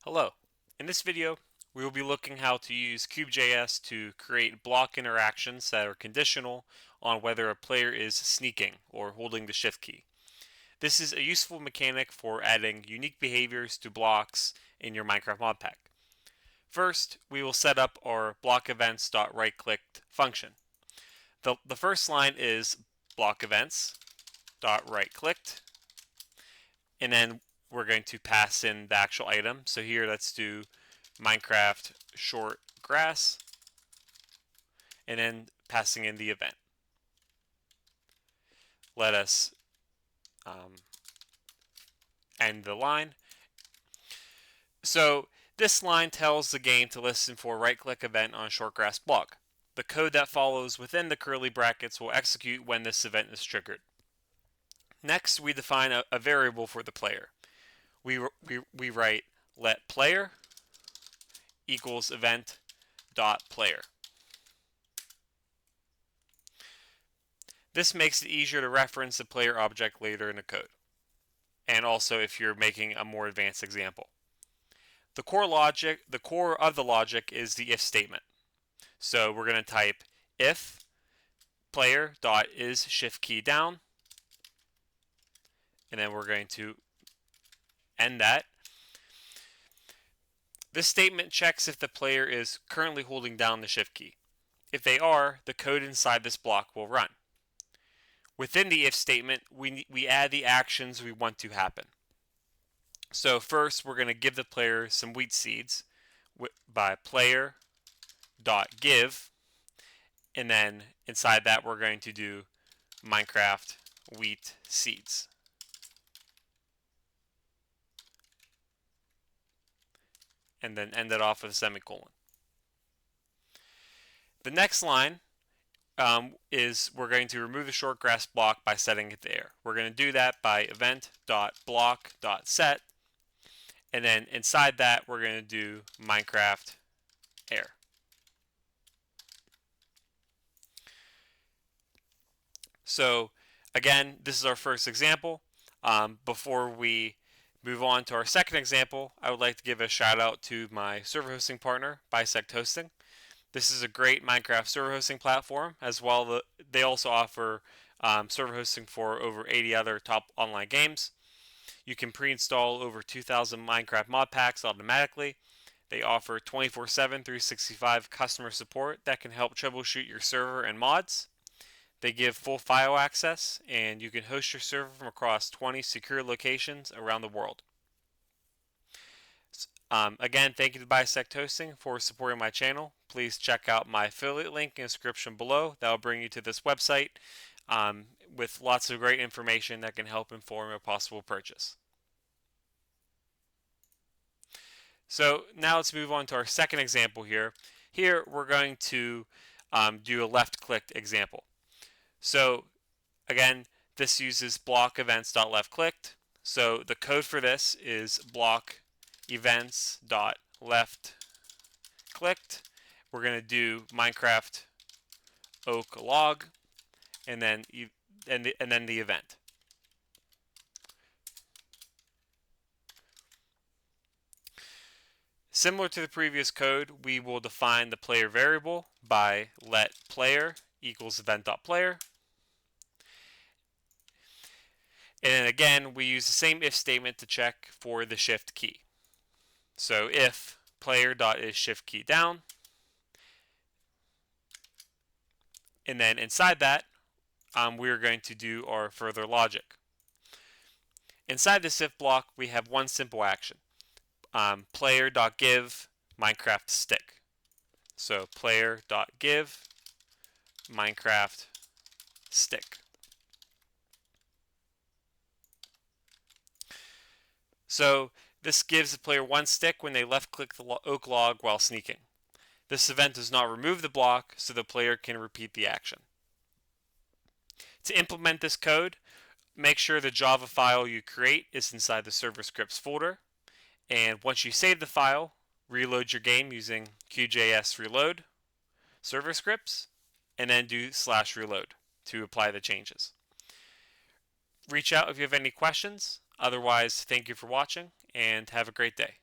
Hello. In this video, we will be looking how to use KubeJS to create block interactions that are conditional on whether a player is sneaking or holding the shift key. This is a useful mechanic for adding unique behaviors to blocks in your Minecraft modpack. First, we will set up our block events.rightClicked function. The first line is block events.rightClicked, and then we're going to pass in the actual item. So here, let's do Minecraft short grass, and then passing in the event. Let us end the line. So this line tells the game to listen for right-click event on short grass block. The code that follows within the curly brackets will execute when this event is triggered. Next, we define a variable for the player. We write let player equals event dot player. This makes it easier to reference the player object later in the code, and also if you're making a more advanced example. The core of the logic is the if statement. So we're going to type if player dot is shift key down, and then we're going to end that. This statement checks if the player is currently holding down the shift key. If they are, the code inside this block will run. Within the if statement, we add the actions we want to happen. So first, we're going to give the player some wheat seeds by player.give, and then inside that we're going to do Minecraft wheat seeds. And then end it off with a semicolon. The next line is we're going to remove the short grass block by setting it there. We're going to do that by event.block.set, and then inside that we're going to do Minecraft air. So again, this is our first example. Before we move on to our second example, I would like to give a shout out to my server hosting partner, BisectHosting. This is a great Minecraft server hosting platform. As well, they also offer server hosting for over 80 other top online games. You can pre-install over 2,000 Minecraft mod packs automatically. They offer 24/7, 365 customer support that can help troubleshoot your server and mods. They give full file access, and you can host your server from across 20 secure locations around the world. Again, thank you to BisectHosting for supporting my channel. Please check out my affiliate link in the description below. That will bring you to this website with lots of great information that can help inform a possible purchase. So now let's move on to our second example here. Here we're going to do a left-clicked example. So again, this uses block events.leftClicked. So the code for this is block events.leftClicked. We're going to do Minecraft oak log, and then the event. Similar to the previous code, we will define the player variable by let player equals event.player. And then again, we use the same if statement to check for the shift key. So if player.is shift key down, and then inside that, we're going to do our further logic. Inside this if block, we have one simple action. Player.give Minecraft stick. So player.give Minecraft stick. So this gives the player one stick when they left-click the oak log while sneaking. This event does not remove the block, so the player can repeat the action. To implement this code, make sure the Java file you create is inside the server scripts folder. And once you save the file, reload your game using QJS reload server scripts, and then do /reload to apply the changes. Reach out if you have any questions. Otherwise, thank you for watching and have a great day.